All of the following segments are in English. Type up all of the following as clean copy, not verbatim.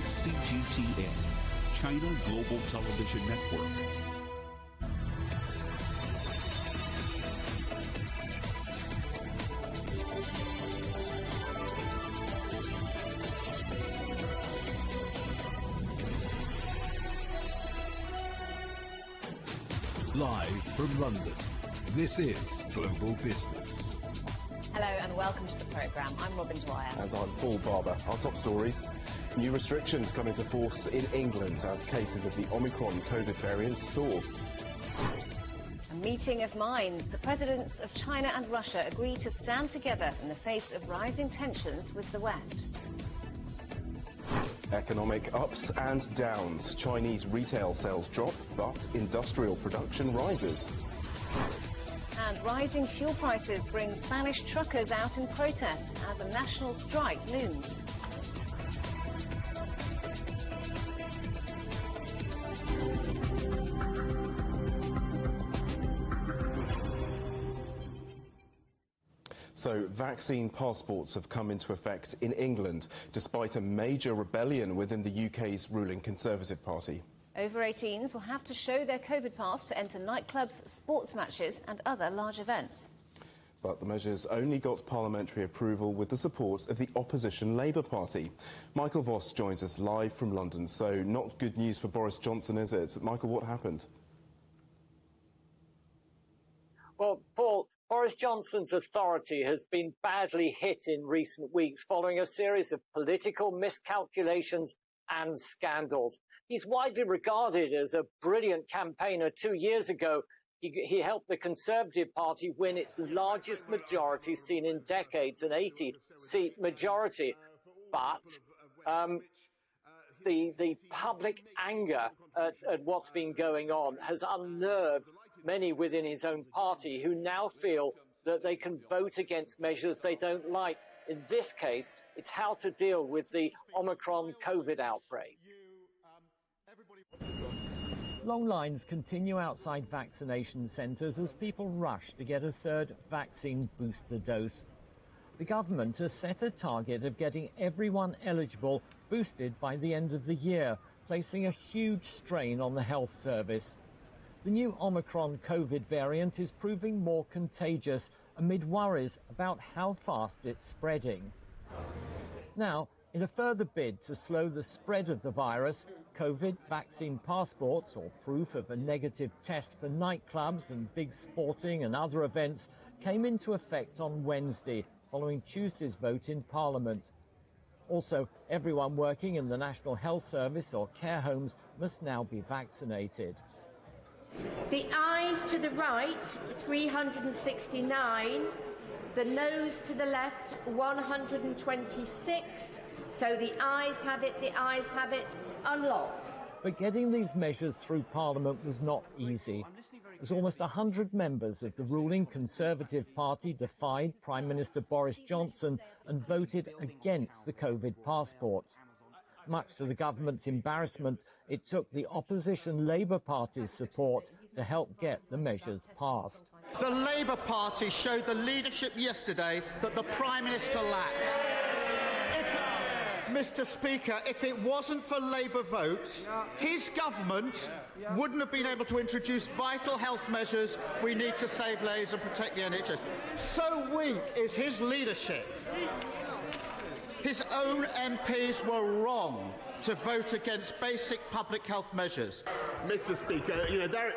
CGTN, China Global Television Network. Live from London, this is Global Business. Hello and welcome to the programme. I'm Robin Dwyer. And I'm Paul Barber. Our top stories. New restrictions come into force in England as cases of the Omicron COVID variant soar. A meeting of minds. The presidents of China and Russia agree to stand together in the face of rising tensions with the West. Economic ups and downs. Chinese retail sales drop, but industrial production rises. And rising fuel prices bring Spanish truckers out in protest as a national strike looms. So, vaccine passports have come into effect in England, despite a major rebellion within the UK's ruling Conservative Party. Over 18s will have to show their COVID pass to enter nightclubs, sports matches and other large events. But the measures only got parliamentary approval with the support of the opposition Labour Party. Michael Voss joins us live from London. So, not good news for Boris Johnson, is it? Michael, what happened? Well, Paul, Boris Johnson's authority has been badly hit in recent weeks following a series of political miscalculations and scandals. He's widely regarded as a brilliant campaigner. 2 years ago, he helped the Conservative Party win its largest majority seen in decades, an 80-seat majority. But the public anger at what's been going on has unnerved many within his own party who now feel that they can vote against measures they don't like. In this case, it's how to deal with the Omicron COVID outbreak. Long lines continue outside vaccination centres as people rush to get a third vaccine booster dose. The government has set a target of getting everyone eligible boosted by the end of the year, placing a huge strain on the health service. The new Omicron COVID variant is proving more contagious amid worries about how fast it's spreading. Now, in a further bid to slow the spread of the virus, COVID vaccine passports or proof of a negative test for nightclubs and big sporting and other events came into effect on Wednesday, following Tuesday's vote in Parliament. Also, everyone working in the National Health Service or care homes must now be vaccinated. The ayes to the right, 369. The noes to the left, 126. So the ayes have it, unlocked. But getting these measures through Parliament was not easy, as almost 100 members of the ruling Conservative Party defied Prime Minister Boris Johnson and voted against the COVID passports. Much to the government's embarrassment, it took the opposition Labour Party's support to help get the measures passed. The Labour Party showed the leadership yesterday that the Prime Minister lacked. Mr. Speaker, if it wasn't for Labour votes, his government wouldn't have been able to introduce vital health measures we need to save lives and protect the NHS. So weak is his leadership. His own MPs were wrong to vote against basic public health measures. Mr. Speaker,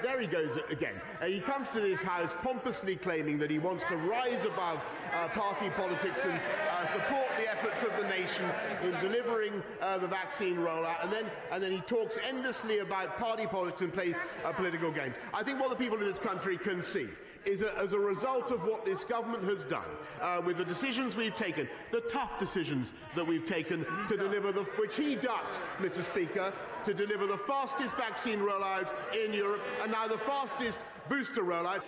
there he goes again. He comes to this House pompously claiming that he wants to rise above party politics and support the efforts of the nation in delivering the vaccine rollout, and then he talks endlessly about party politics and plays political games. I think what the people of this country can see is as a result of what this government has done, with the decisions we've taken, the tough decisions that we've taken to deliver which he ducked, Mr. Speaker, to deliver the fastest vaccine rollout in Europe and now the fastest booster rollout.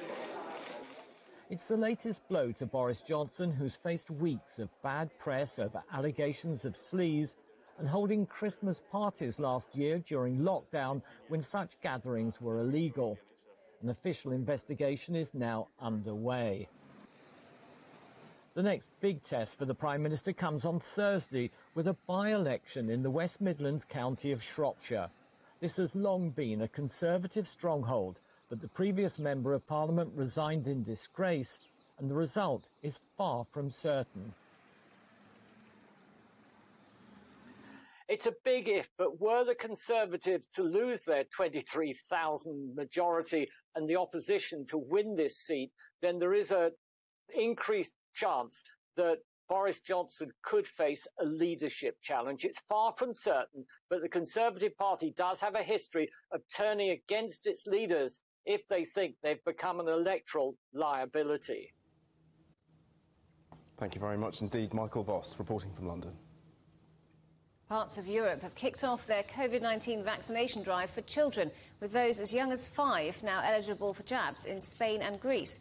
It's the latest blow to Boris Johnson, who's faced weeks of bad press over allegations of sleaze and holding Christmas parties last year during lockdown when such gatherings were illegal. An official investigation is now underway. The next big test for the Prime Minister comes on Thursday with a by-election in the West Midlands county of Shropshire. This has long been a Conservative stronghold, but the previous Member of Parliament resigned in disgrace, and the result is far from certain. It's a big if, but were the Conservatives to lose their 23,000 majority and the opposition to win this seat, then there is an increased chance that Boris Johnson could face a leadership challenge. It's far from certain, but the Conservative Party does have a history of turning against its leaders if they think they've become an electoral liability. Thank you very much indeed, Michael Voss, reporting from London. Parts of Europe have kicked off their COVID-19 vaccination drive for children, with those as young as 5 now eligible for jabs in Spain and Greece.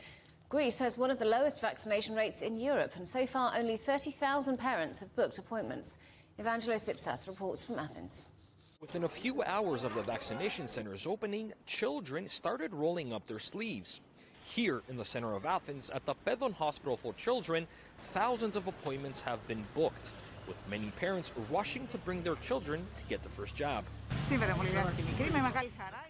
Greece has one of the lowest vaccination rates in Europe, and so far only 30,000 parents have booked appointments. Evangelos Ipsas reports from Athens. Within a few hours of the vaccination center's opening, children started rolling up their sleeves. Here in the center of Athens, at the Pedon Hospital for Children, thousands of appointments have been booked, with many parents rushing to bring their children to get the first jab.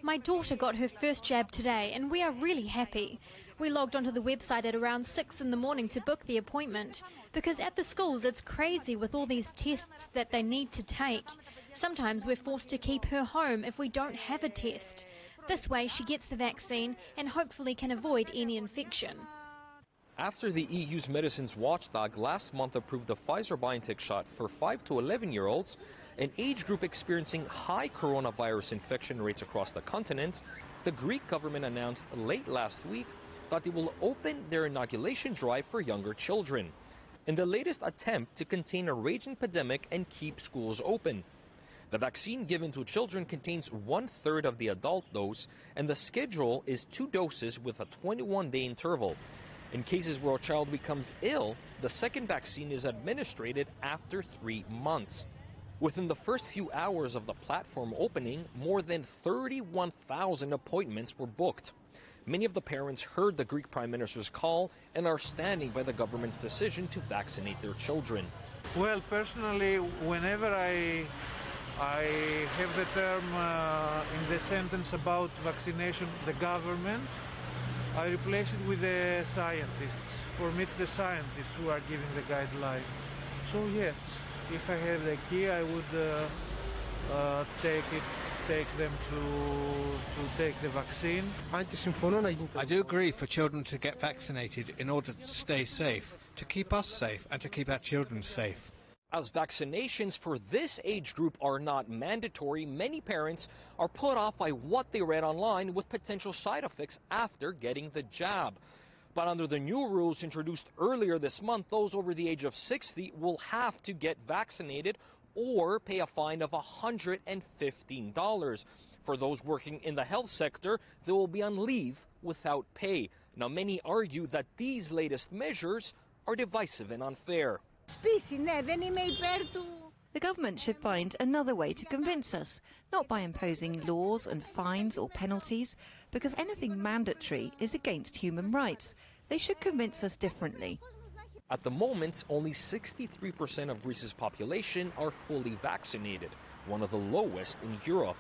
My daughter got her first jab today, and we are really happy. We logged onto the website at around 6 in the morning to book the appointment, because at the schools it's crazy with all these tests that they need to take. Sometimes we're forced to keep her home if we don't have a test. This way she gets the vaccine and hopefully can avoid any infection. After the EU's medicines watchdog last month approved the Pfizer-BioNTech shot for 5 to 11-year-olds, an age group experiencing high coronavirus infection rates across the continent, the Greek government announced late last week that they will open their inoculation drive for younger children, in the latest attempt to contain a raging pandemic and keep schools open. The vaccine given to children contains 1/3 of the adult dose, and the schedule is 2 doses with a 21-day interval. In cases where a child becomes ill, the second vaccine is administered after 3 months. Within the first few hours of the platform opening, more than 31,000 appointments were booked. Many of the parents heard the Greek Prime Minister's call and are standing by the government's decision to vaccinate their children. Well, personally, whenever I have the term in the sentence about vaccination, the government, I replace it with the scientists. For me, it's the scientists who are giving the guideline. So yes, if I have the key, I would take them to take the vaccine. I do agree for children to get vaccinated in order to stay safe, to keep us safe and to keep our children safe. As vaccinations for this age group are not mandatory, many parents are put off by what they read online with potential side effects after getting the jab. But under the new rules introduced earlier this month, those over the age of 60 will have to get vaccinated or pay a fine of $115. For those working in the health sector, they will be on leave without pay. Now, many argue that these latest measures are divisive and unfair. The government should find another way to convince us, not by imposing laws and fines or penalties, because anything mandatory is against human rights. They should convince us differently. At the moment, only 63% of Greece's population are fully vaccinated, one of the lowest in Europe.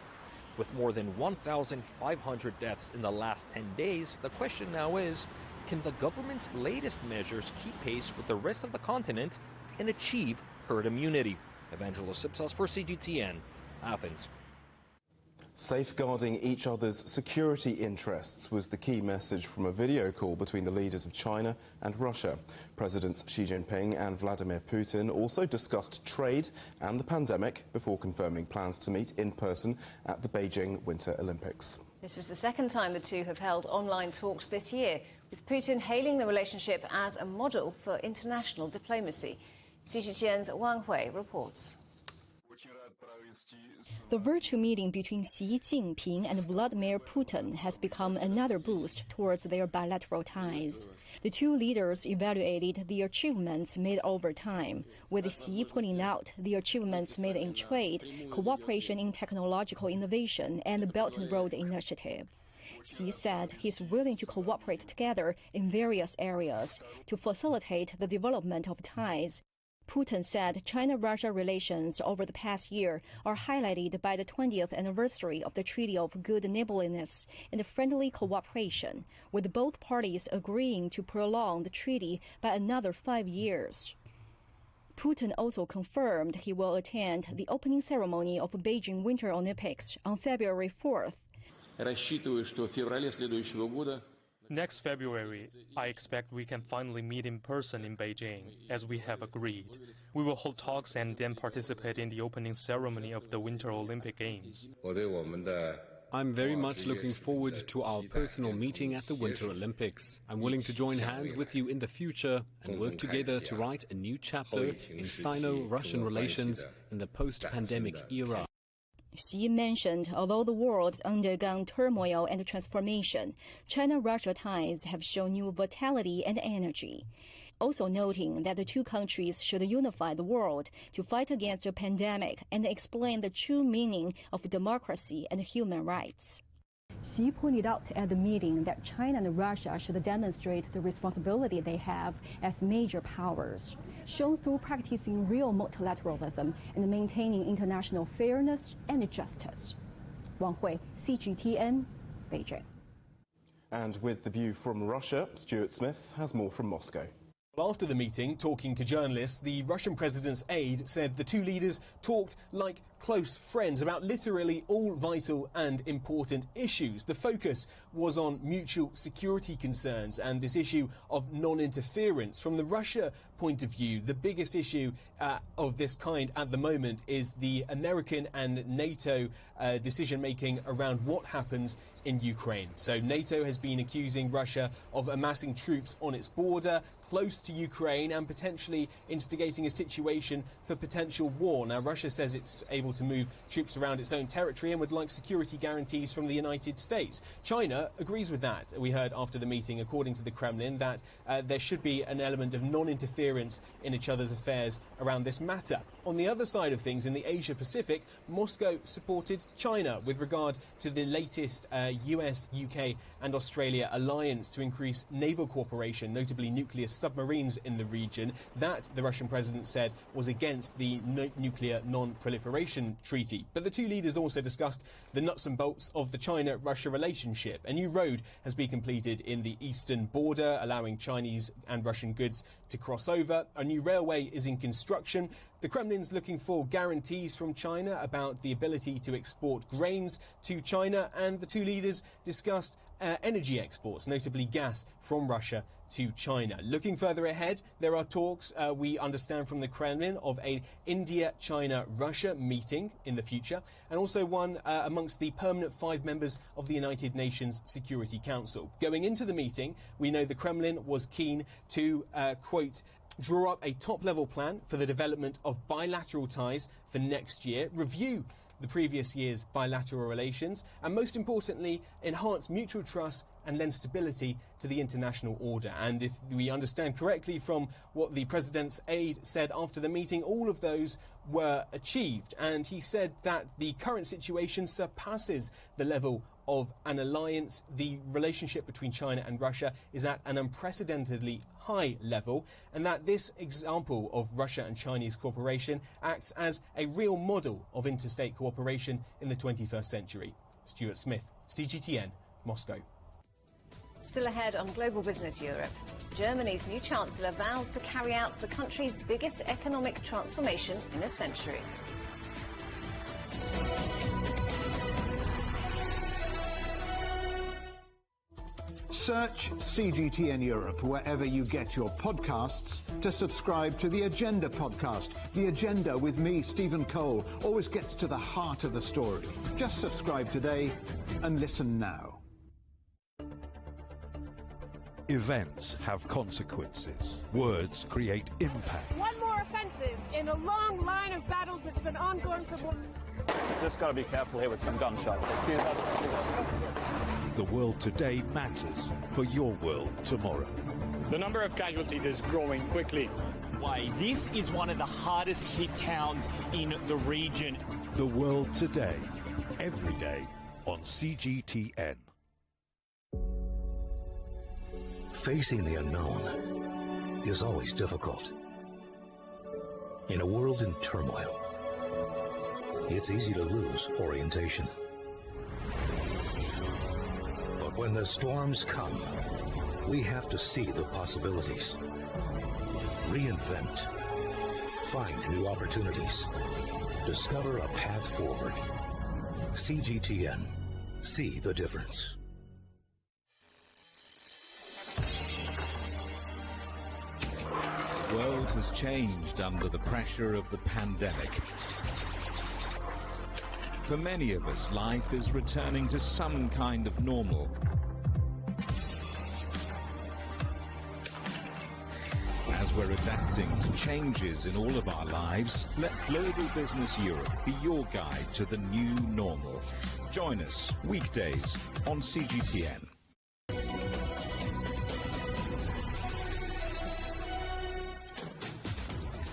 With more than 1,500 deaths in the last 10 days, the question now is, can the government's latest measures keep pace with the rest of the continent and achieve herd immunity? Evangelos Ipsas for CGTN, Athens. Safeguarding each other's security interests was the key message from a video call between the leaders of China and Russia. Presidents Xi Jinping and Vladimir Putin also discussed trade and the pandemic before confirming plans to meet in person at the Beijing Winter Olympics. This is the second time the two have held online talks this year, with Putin hailing the relationship as a model for international diplomacy. CGTN's Wang Hui reports. The virtual meeting between Xi Jinping and Vladimir Putin has become another boost towards their bilateral ties. The two leaders evaluated the achievements made over time, with Xi pointing out the achievements made in trade, cooperation in technological innovation, and the Belt and Road Initiative. Xi said he's willing to cooperate together in various areas to facilitate the development of ties. Putin said China-Russia relations over the past year are highlighted by the 20th anniversary of the Treaty of Good Neighborliness and friendly cooperation, with both parties agreeing to prolong the treaty by another 5 years. Putin also confirmed he will attend the opening ceremony of Beijing Winter Olympics on February 4th. Next February, I expect we can finally meet in person in Beijing, as we have agreed. We will hold talks and then participate in the opening ceremony of the Winter Olympic Games. I'm very much looking forward to our personal meeting at the Winter Olympics. I'm willing to join hands with you in the future and work together to write a new chapter in Sino-Russian relations in the post-pandemic era. Xi mentioned although the world's undergone turmoil and transformation, China-Russia ties have shown new vitality and energy. Also noting that the two countries should unify the world to fight against the pandemic and explain the true meaning of democracy and human rights. Xi pointed out at the meeting that China and Russia should demonstrate the responsibility they have as major powers, shown through practicing real multilateralism and maintaining international fairness and justice. Wang Hui, CGTN, Beijing. And with the view from Russia, Stuart Smith has more from Moscow. After the meeting, talking to journalists, the Russian president's aide said the two leaders talked like close friends about literally all vital and important issues. The focus was on mutual security concerns and this issue of non-interference. From the Russia point of view, the biggest issue of this kind at the moment is the American and NATO decision-making around what happens in Ukraine. So NATO has been accusing Russia of amassing troops on its border close to Ukraine and potentially instigating a situation for potential war. Now, Russia says it's able to move troops around its own territory and would like security guarantees from the United States. China agrees with that. We heard after the meeting, according to the Kremlin, that there should be an element of non-interference in each other's affairs around this matter. On the other side of things, in the Asia-Pacific, Moscow supported China with regard to the latest US, UK and Australia alliance to increase naval cooperation, notably nuclear submarines in the region. That, the Russian president said, was against the nuclear non-proliferation treaty. But the two leaders also discussed the nuts and bolts of the China-Russia relationship. A new road has been completed in the eastern border, allowing Chinese and Russian goods to cross over. A new railway is in construction. The Kremlin's looking for guarantees from China about the ability to export grains to China, and the two leaders discussed energy exports, notably gas from Russia to China. Looking further ahead, there are talks, we understand from the Kremlin, of an India-China-Russia meeting in the future, and also one amongst the permanent 5 members of the United Nations Security Council. Going into the meeting, we know the Kremlin was keen to, quote, draw up a top-level plan for the development of bilateral ties for next year, review the previous year's bilateral relations, and most importantly, enhance mutual trust and lend stability to the international order. And if we understand correctly from what the president's aide said after the meeting, all of those were achieved. And he said that the current situation surpasses the level of an alliance. The relationship between China and Russia is at an unprecedentedly high level, and that this example of Russia and Chinese cooperation acts as a real model of interstate cooperation in the 21st century. Stuart Smith, CGTN, Moscow. Still ahead on Global Business Europe, Germany's new chancellor vows to carry out the country's biggest economic transformation in a century. Search CGTN Europe wherever you get your podcasts to subscribe to the Agenda podcast. The Agenda with me, Stephen Cole, always gets to the heart of the story. Just subscribe today and listen now. Events have consequences. Words create impact. One more offensive in a long line of battles that's been ongoing for more. Just got to be careful here with some gunshots. Excuse us, excuse us. The world today matters for your world tomorrow. The number of casualties is growing quickly. Why, this is one of the hardest hit towns in the region. The world today, every day on CGTN. Facing the unknown is always difficult. In a world in turmoil, it's easy to lose orientation. But when the storms come, we have to see the possibilities, reinvent, find new opportunities, discover a path forward. CGTN. See the difference. The world has changed under the pressure of the pandemic. For many of us, life is returning to some kind of normal. As we're adapting to changes in all of our lives, let Global Business Europe be your guide to the new normal. Join us weekdays on CGTN.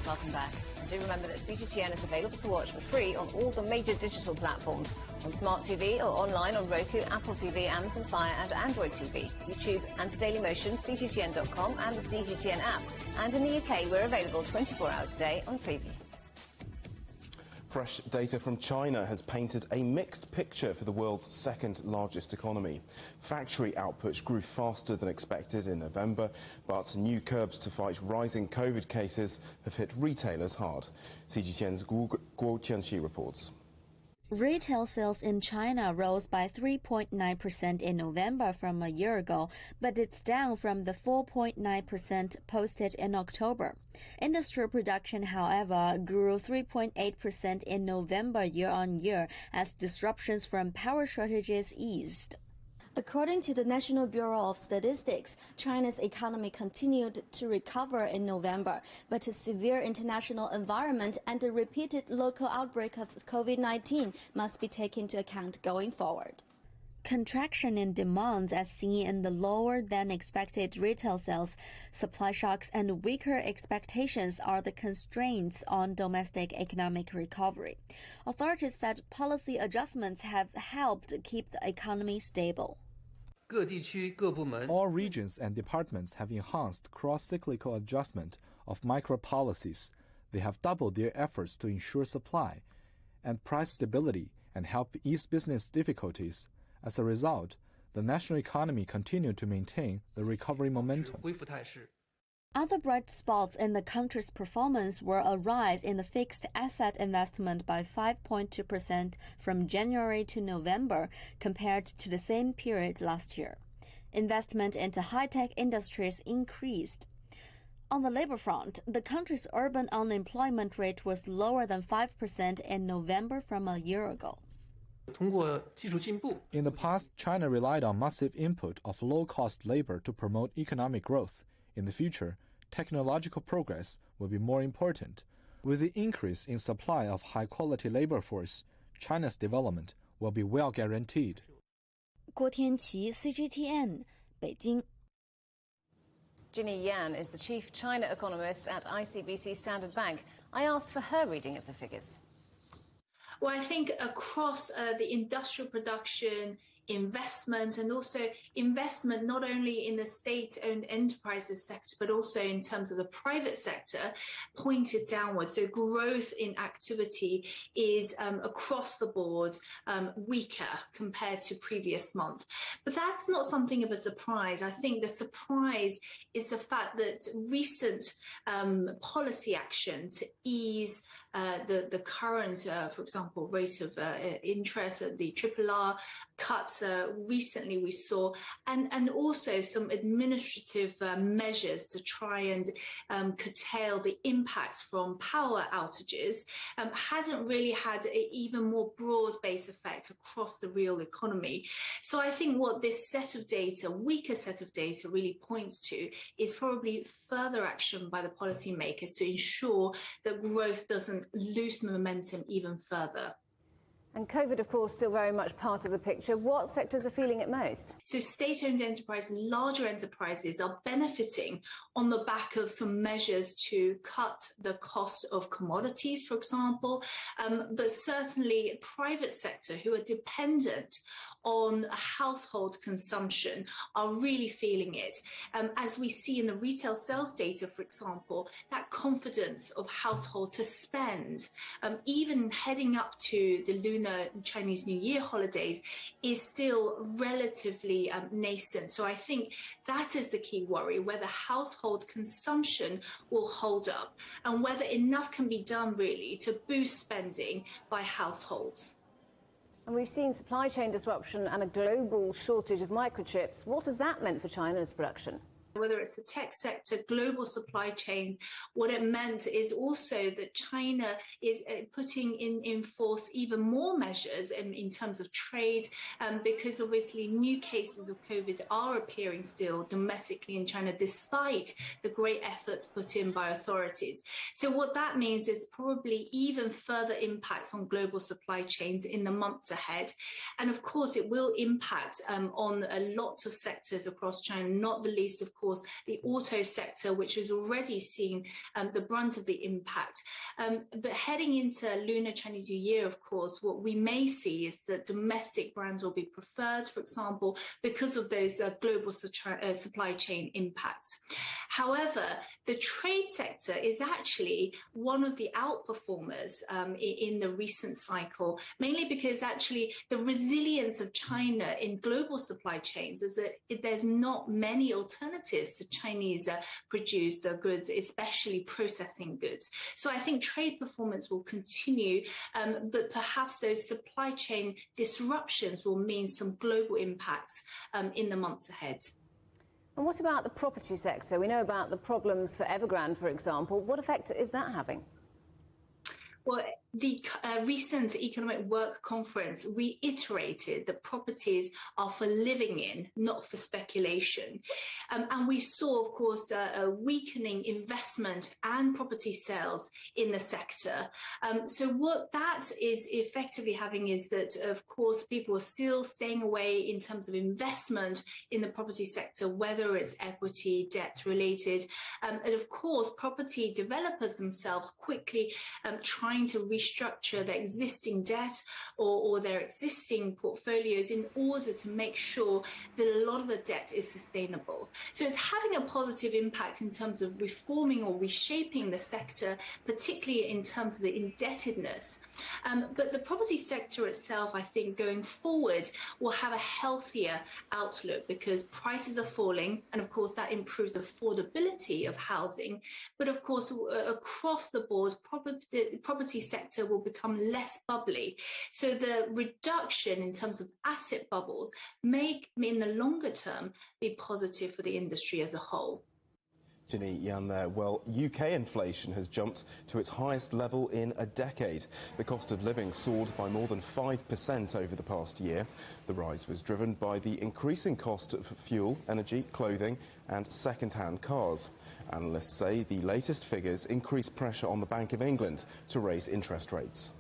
Welcome back. And do remember that CGTN is available to watch for free on all the major digital platforms, on Smart TV or online on Roku, Apple TV, Amazon Fire and Android TV, YouTube and Dailymotion, CGTN.com and the CGTN app. And in the UK, we're available 24 hours a day on Preview. Fresh data from China has painted a mixed picture for the world's second largest economy. Factory output grew faster than expected in November, but new curbs to fight rising COVID cases have hit retailers hard. CGTN's Guo Tianqi reports. Retail sales in China rose by 3.9% in November from a year ago, but it's down from the 4.9% posted in October. Industrial production, however, grew 3.8% in November year-on-year as disruptions from power shortages eased. According to the National Bureau of Statistics, China's economy continued to recover in November, but a severe international environment and a repeated local outbreak of COVID-19 must be taken into account going forward. Contraction in demand as seen in the lower-than-expected retail sales, supply shocks and weaker expectations are the constraints on domestic economic recovery. Authorities said policy adjustments have helped keep the economy stable. All regions and departments have enhanced cross-cyclical adjustment of micro-policies. They have doubled their efforts to ensure supply and price stability and help ease business difficulties. As a result, the national economy continued to maintain the recovery momentum. Other bright spots in the country's performance were a rise in the fixed asset investment by 5.2% from January to November compared to the same period last year. Investment into high-tech industries increased. On the labor front, the country's urban unemployment rate was lower than 5% in November from a year ago. In the past, China relied on massive input of low-cost labor to promote economic growth. In the future, technological progress will be more important. With the increase in supply of high-quality labor force, China's development will be well guaranteed. Guo Tianqi, CGTN, Beijing. Ginny Yan is the chief China economist at ICBC Standard Bank. I asked for her reading of the figures. Well, I think across the industrial production, investment, and also investment not only in the state-owned enterprises sector, but also in terms of the private sector, pointed downward. So growth in activity is across the board weaker compared to previous month. But that's not something of a surprise. I think the surprise is the fact that recent policy action to ease the current, for example, rate of interest, the RRR cuts recently we saw, and also some administrative measures to try and curtail the impacts from power outages, hasn't really had an even more broad-based effect across the real economy. So I think what this set of data, weaker set of data, really points to is probably further action by the policymakers to ensure that growth doesn't lose momentum even further. And COVID, of course, still very much part of the picture. What sectors are feeling it most? So state-owned enterprises, larger enterprises are benefiting on the back of some measures to cut the cost of commodities, for example, but certainly private sector who are dependent on household consumption are really feeling it. As we see in the retail sales data, for example, that confidence of household to spend, even heading up to the Lunar Chinese New Year holidays, is still relatively nascent. So I think that is the key worry, whether household consumption will hold up and whether enough can be done really to boost spending by households. And we've seen supply chain disruption and a global shortage of microchips. What has that meant for China's production? Whether it's the tech sector, global supply chains, what it meant is also that China is putting in force even more measures in terms of trade, because obviously new cases of COVID are appearing still domestically in China, despite the great efforts put in by authorities. So what that means is probably even further impacts on global supply chains in the months ahead. And of course, it will impact on a lot of sectors across China, not the least, of course, the auto sector, which is already seeing the brunt of the impact. But heading into Lunar Chinese New Year, of course, what we may see is that domestic brands will be preferred, for example, because of those global supply chain impacts. However, the trade sector is actually one of the outperformers in the recent cycle, mainly because actually the resilience of China in global supply chains is that there's not many alternatives to Chinese produced goods, especially processing goods. So I think trade performance will continue, but perhaps those supply chain disruptions will mean some global impacts in the months ahead. And what about the property sector? We know about the problems for Evergrande, for example. What effect is that having? Well, the recent Economic Work Conference reiterated that properties are for living in, not for speculation. And we saw, of course, a weakening investment and property sales in the sector. So what that is effectively having is that, of course, people are still staying away in terms of investment in the property sector, whether it's equity, debt related. And of course, property developers themselves quickly trying to restructure their existing debt or their existing portfolios in order to make sure that a lot of the debt is sustainable. So it's having a positive impact in terms of reforming or reshaping the sector, particularly in terms of the indebtedness. But the property sector itself, I think, going forward, will have a healthier outlook because prices are falling, and of course that improves the affordability of housing. But of course, across the board, property sector will become less bubbly. So the reduction in terms of asset bubbles may, in the longer term, be positive for the industry as a whole. Ginny Yan there. Well, UK inflation has jumped to its highest level in a decade. The cost of living soared by more than 5% over the past year. The rise was driven by the increasing cost of fuel, energy, clothing and second-hand cars. Analysts say the latest figures increase pressure on the Bank of England to raise interest rates.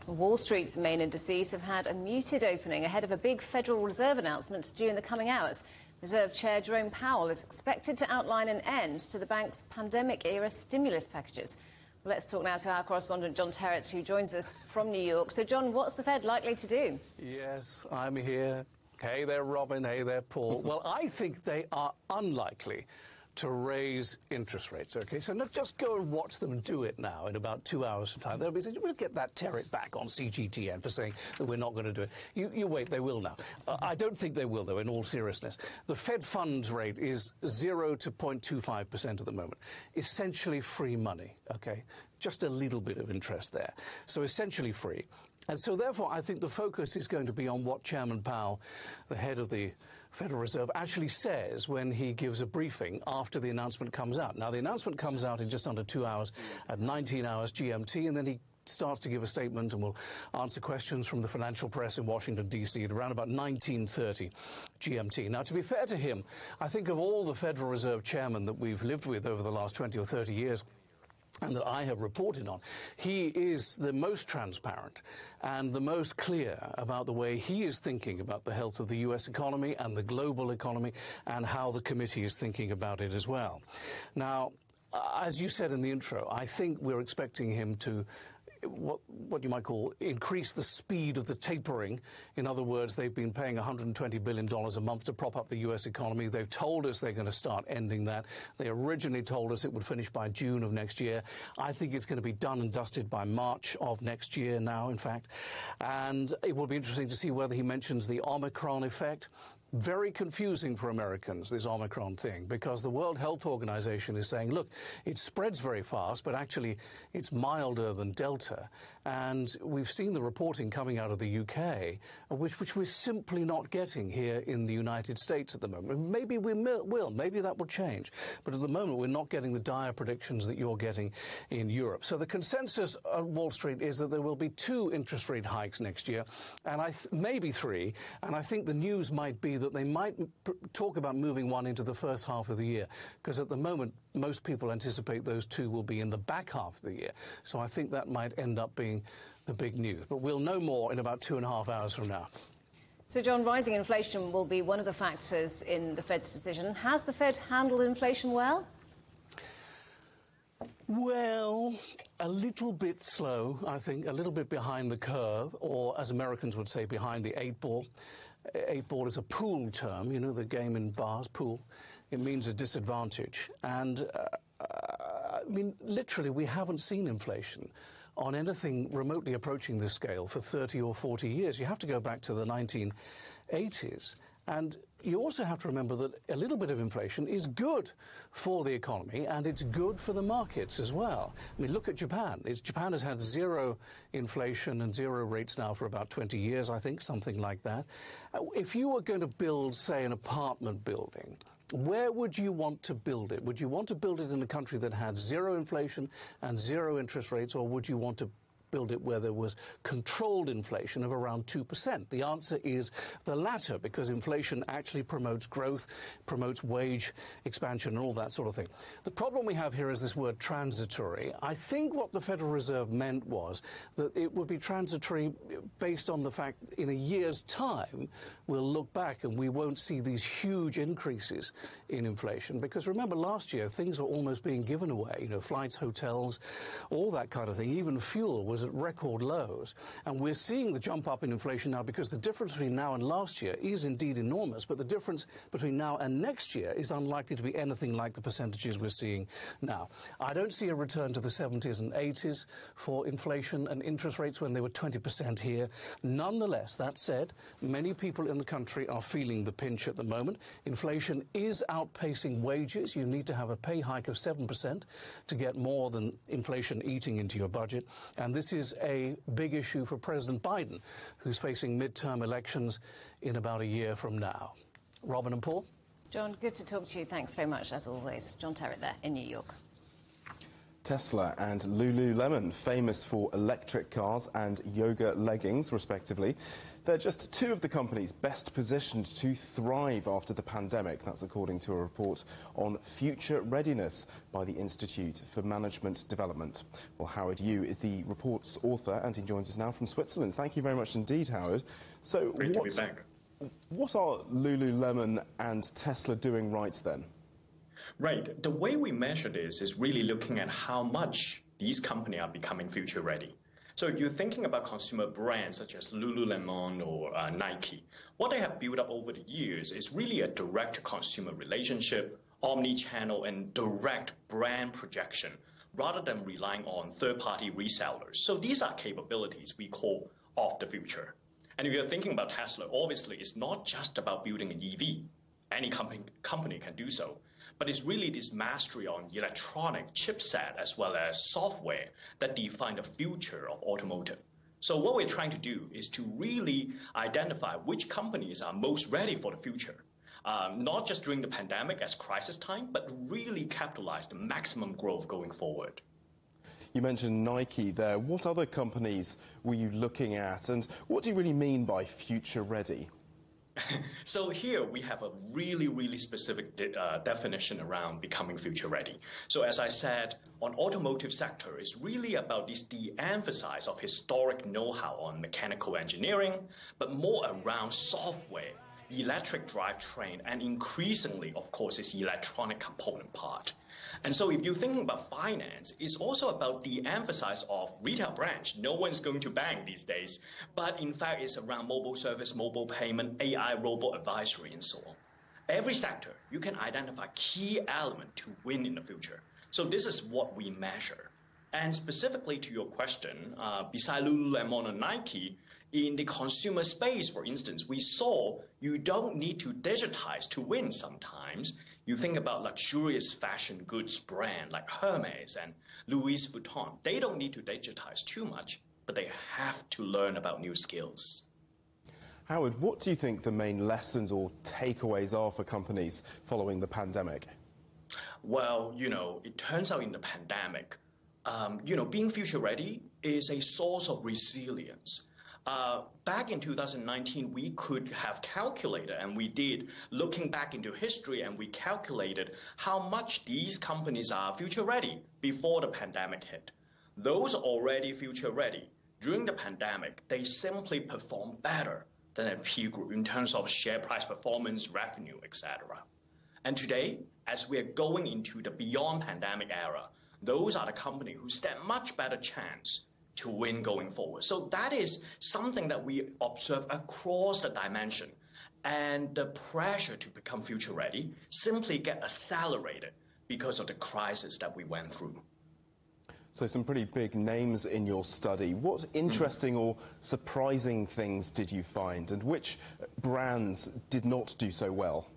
Wall Street's main indices have had a muted opening ahead of a big Federal Reserve announcement due in the coming hours. Reserve Chair Jerome Powell is expected to outline an end to the bank's pandemic-era stimulus packages. Well, let's talk now to our correspondent John Terrett, who joins us from New York. So, John, what's the Fed likely to do? Yes, I'm here. Hey there, Robin. Hey there, Paul. Well, I think they are unlikely to raise interest rates, okay? So not just go and watch them do it now in about 2 hours' time. They'll be saying, we'll get that Terrett back on CGTN for saying that we're not going to do it. You wait, they will now. I don't think they will, though, in all seriousness. The Fed funds rate is 0 to 0.25% at the moment. Essentially free money, okay? Just a little bit of interest there. So essentially free. And so, therefore, I think the focus is going to be on what Chairman Powell, the head of the Federal Reserve, actually says when he gives a briefing after the announcement comes out. Now, the announcement comes out in just under 2 hours at 19 hours GMT, and then he starts to give a statement and will answer questions from the financial press in Washington, D.C. at around about 19:30 GMT. Now, to be fair to him, I think of all the Federal Reserve chairmen that we've lived with over the last 20 or 30 years, and that I have reported on, he is the most transparent and the most clear about the way he is thinking about the health of the US economy and the global economy and how the committee is thinking about it as well. Now, as you said in the intro, I think we're expecting him to what you might call increase the speed of the tapering. In other words, they've been paying $120 billion a month to prop up the US economy. They've told us they're going to start ending that. They originally told us it would finish by June of next year. I think it's going to be done and dusted by March of next year now, in fact. And it will be interesting to see whether he mentions the Omicron effect. Very confusing for Americans, this Omicron thing, because the World Health Organization is saying, look, it spreads very fast, but actually it's milder than Delta. And we've seen the reporting coming out of the UK, which we're simply not getting here in the United States at the moment. Maybe we will. Maybe that will change. But at the moment, we're not getting the dire predictions that you're getting in Europe. So the consensus on Wall Street is that there will be 2 interest rate hikes next year, and maybe 3. And I think the news might be that they might talk about moving one into the first half of the year, because at the moment most people anticipate those 2 will be in the back half of the year. So I think that might end up being the big news. But we'll know more in about 2.5 hours from now. So, John, rising inflation will be one of the factors in the Fed's decision. Has the Fed handled inflation well? Well, a little bit slow, I think, a little bit behind the curve, or as Americans would say, behind the 8 ball. 8 ball is a pool term, you know, the game in bars, pool. It means a disadvantage. And, I mean, literally, we haven't seen inflation on anything remotely approaching this scale for 30 or 40 years. You have to go back to the 1980s. And you also have to remember that a little bit of inflation is good for the economy, and it's good for the markets as well. I mean, look at Japan. Japan has had 0 inflation and 0 rates now for about 20 years, I think, something like that. If you were going to build, say, an apartment building, where would you want to build it? Would you want to build it in a country that had 0 inflation and 0 interest rates, or would you want to build it where there was controlled inflation of around 2%? The answer is the latter, because inflation actually promotes growth, promotes wage expansion and all that sort of thing. The problem we have here is this word transitory. I think what the Federal Reserve meant was that it would be transitory based on the fact in a year's time we'll look back and we won't see these huge increases in inflation, because remember last year things were almost being given away, you know, flights, hotels, all that kind of thing. Even fuel was at record lows. And we're seeing the jump up in inflation now because the difference between now and last year is indeed enormous, but the difference between now and next year is unlikely to be anything like the percentages we're seeing now. I don't see a return to the 70s and 80s for inflation and interest rates when they were 20% here. Nonetheless, that said, many people in the country are feeling the pinch at the moment. Inflation is outpacing wages. You need to have a pay hike of 7% to get more than inflation eating into your budget. And this is a big issue for President Biden, who's facing midterm elections in about a year from now. Robin and Paul? John, good to talk to you. Thanks very much, as always. John Terrett there in New York. Tesla and Lululemon, famous for electric cars and yoga leggings, respectively. They're just 2 of the companies best positioned to thrive after the pandemic. That's according to a report on future readiness by the Institute for Management Development. Well, Howard Yu is the report's author, and he joins us now from Switzerland. Thank you very much indeed, Howard. So, Great to be back. What are Lululemon and Tesla doing right then? Right. The way we measure this is really looking at how much these companies are becoming future ready. So if you're thinking about consumer brands such as Lululemon or Nike, what they have built up over the years is really a direct-to-consumer relationship, omni-channel, and direct brand projection, rather than relying on third-party resellers. So these are capabilities we call of the future. And if you're thinking about Tesla, obviously it's not just about building an EV. Any company can do so. But it's really this mastery on electronic chipset as well as software that define the future of automotive. So what we're trying to do is to really identify which companies are most ready for the future, not just during the pandemic as crisis time, but really capitalize the maximum growth going forward. You mentioned Nike there. What other companies were you looking at, and what do you really mean by future ready? So here we have a really, really specific definition around becoming future ready. So as I said, on automotive sector, it's really about this de-emphasis of historic know-how on mechanical engineering, but more around software, electric drivetrain, and increasingly, of course, its electronic component part. And so if you're thinking about finance, it's also about the emphasis of retail branch. No one's going to bank these days, but in fact, it's around mobile service, mobile payment, AI, robot advisory, and so on. Every sector, you can identify key element to win in the future. So this is what we measure. And specifically to your question, beside Lululemon and Nike, in the consumer space, for instance, we saw you don't need to digitize to win sometimes. You think about luxurious fashion goods brand like Hermes and Louis Vuitton. They don't need to digitize too much, but they have to learn about new skills. Howard, what do you think the main lessons or takeaways are for companies following the pandemic? Well, it turns out in the pandemic, being future ready is a source of resilience. Back in 2019, we could have calculated, and we did, looking back into history, and we calculated how much these companies are future ready before the pandemic hit. Those already future ready, during the pandemic, they simply performed better than a peer group in terms of share price performance, revenue, etc. And today, as we are going into the beyond pandemic era, those are the companies who stand much better chance to win going forward. So that is something that we observe across the dimension. And the pressure to become future ready simply get accelerated because of the crisis that we went through. So some pretty big names in your study. What interesting or surprising things did you find, and which brands did not do so well?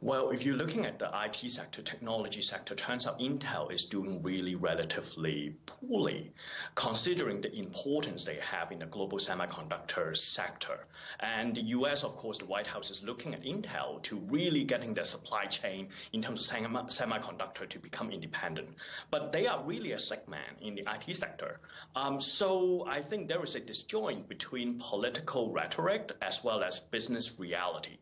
Well, if you're looking at the IT sector, technology sector, turns out Intel is doing really relatively poorly, considering the importance they have in the global semiconductor sector. And the US, of course, the White House is looking at Intel to really getting their supply chain in terms of semiconductor to become independent. But they are really a sick man in the IT sector. So I think there is a disjoint between political rhetoric as well as business reality.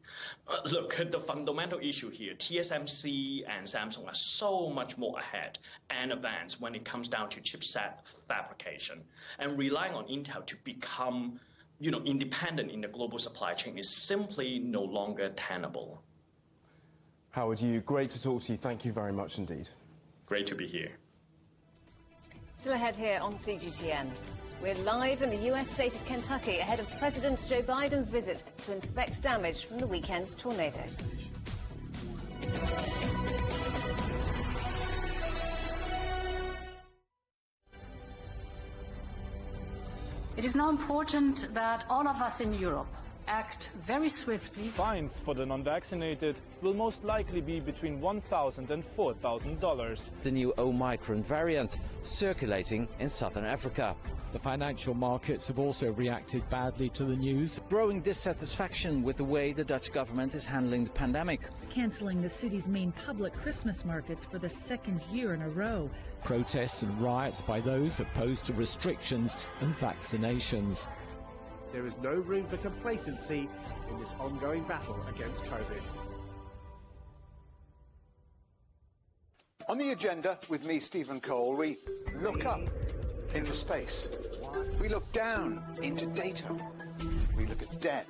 Look, the fundamental issue here, TSMC and Samsung are so much more ahead and advanced when it comes down to chipset fabrication, and relying on Intel to become, independent in the global supply chain is simply no longer tenable. Howard, great to talk to you. Thank you very much indeed. Great to be here. Still ahead here on CGTN. We're live in the US state of Kentucky ahead of President Joe Biden's visit to inspect damage from the weekend's tornadoes. It is now important that all of us in Europe act very swiftly. Fines for the non-vaccinated will most likely be between $1,000 and $4,000. The new Omicron variant circulating in southern Africa. The financial markets have also reacted badly to the news. Growing dissatisfaction with the way the Dutch government is handling the pandemic. Cancelling the city's main public Christmas markets for the second year in a row. Protests and riots by those opposed to restrictions and vaccinations. There is no room for complacency in this ongoing battle against COVID. On the agenda with me, Stephen Cole, we look up into space. We look down into data. We look at debt.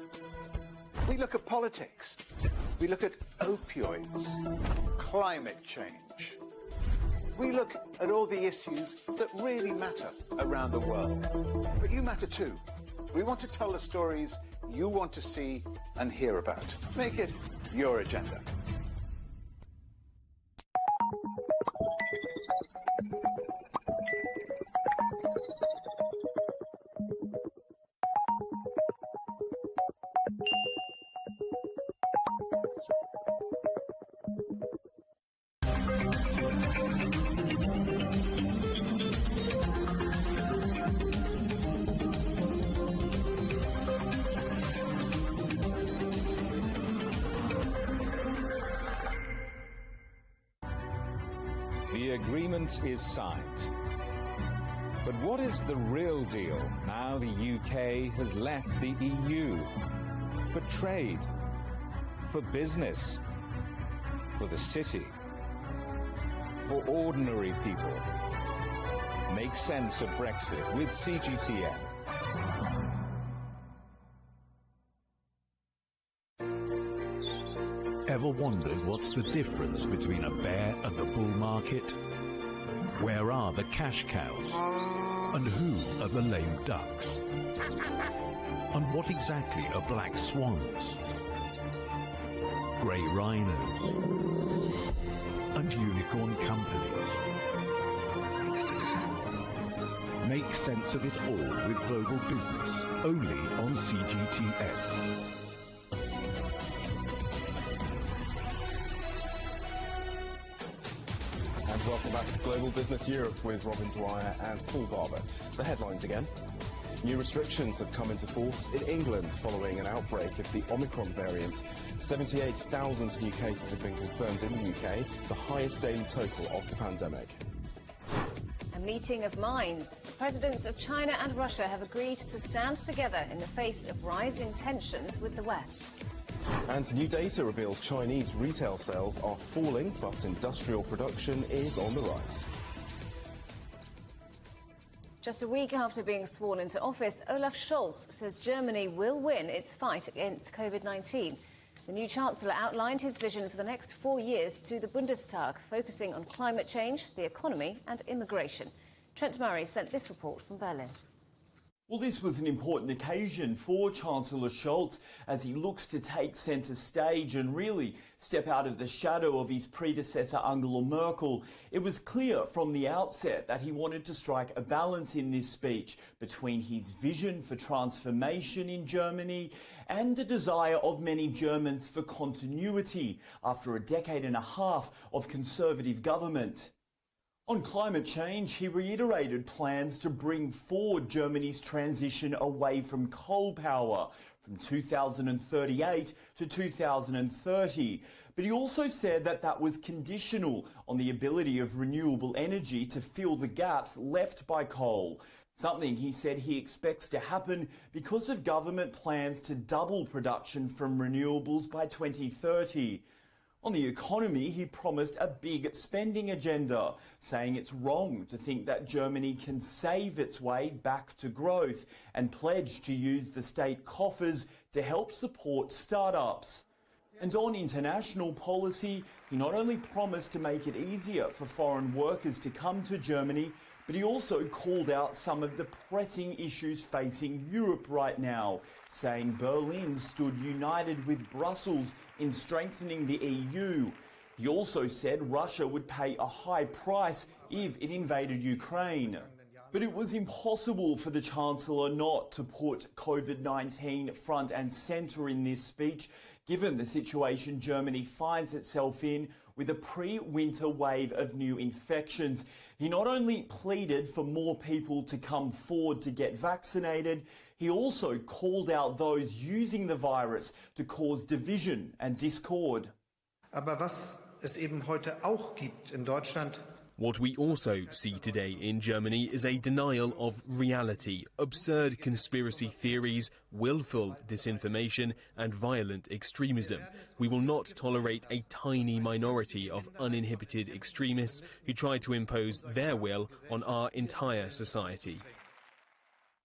We look at politics. We look at opioids, climate change. We look at all the issues that really matter around the world. But you matter too. We want to tell the stories you want to see and hear about. Make it your agenda. The agreement is signed. But what is the real deal now the UK has left the EU? For trade, For business, for the city, for ordinary people. Make sense of Brexit with CGTN. Ever wondered what's the difference between a bear and the bull market? Where are the cash cows? And who are the lame ducks? And what exactly are black swans? Grey rhinos? And unicorn companies? Make sense of it all with Global Business, only on CGTN. And welcome back to Global Business Europe with Robin Dwyer and Paul Barber. The headlines again. New restrictions have come into force in England following an outbreak of the Omicron variant. 78,000 new cases have been confirmed in the UK, the highest daily total of the pandemic. A meeting of minds. The presidents of China and Russia have agreed to stand together in the face of rising tensions with the West. And new data reveals Chinese retail sales are falling, but industrial production is on the rise. Just a week after being sworn into office, Olaf Scholz says Germany will win its fight against COVID-19. The new Chancellor outlined his vision for the next 4 years to the Bundestag, focusing on climate change, the economy and immigration. Trent Murray sent this report from Berlin. Well, this was an important occasion for Chancellor Scholz as he looks to take centre stage and really step out of the shadow of his predecessor Angela Merkel. It was clear from the outset that he wanted to strike a balance in this speech between his vision for transformation in Germany and the desire of many Germans for continuity after a decade and a half of Conservative government. On climate change, he reiterated plans to bring forward Germany's transition away from coal power from 2038 to 2030. But he also said that that was conditional on the ability of renewable energy to fill the gaps left by coal. Something he said he expects to happen because of government plans to double production from renewables by 2030. On the economy, he promised a big spending agenda, saying it's wrong to think that Germany can save its way back to growth and pledged to use the state coffers to help support startups. And on international policy, he not only promised to make it easier for foreign workers to come to Germany, but he also called out some of the pressing issues facing Europe right now, saying Berlin stood united with Brussels in strengthening the EU. He also said Russia would pay a high price if it invaded Ukraine. But it was impossible for the Chancellor not to put COVID-19 front and centre in this speech, given the situation Germany finds itself in with a pre-winter wave of new infections. He not only pleaded for more people to come forward to get vaccinated, he also called out those using the virus to cause division and discord. Aber was es eben heute auch gibt in Deutschland. What we also see today in Germany is a denial of reality, absurd conspiracy theories, willful disinformation and violent extremism. We will not tolerate a tiny minority of uninhibited extremists who try to impose their will on our entire society.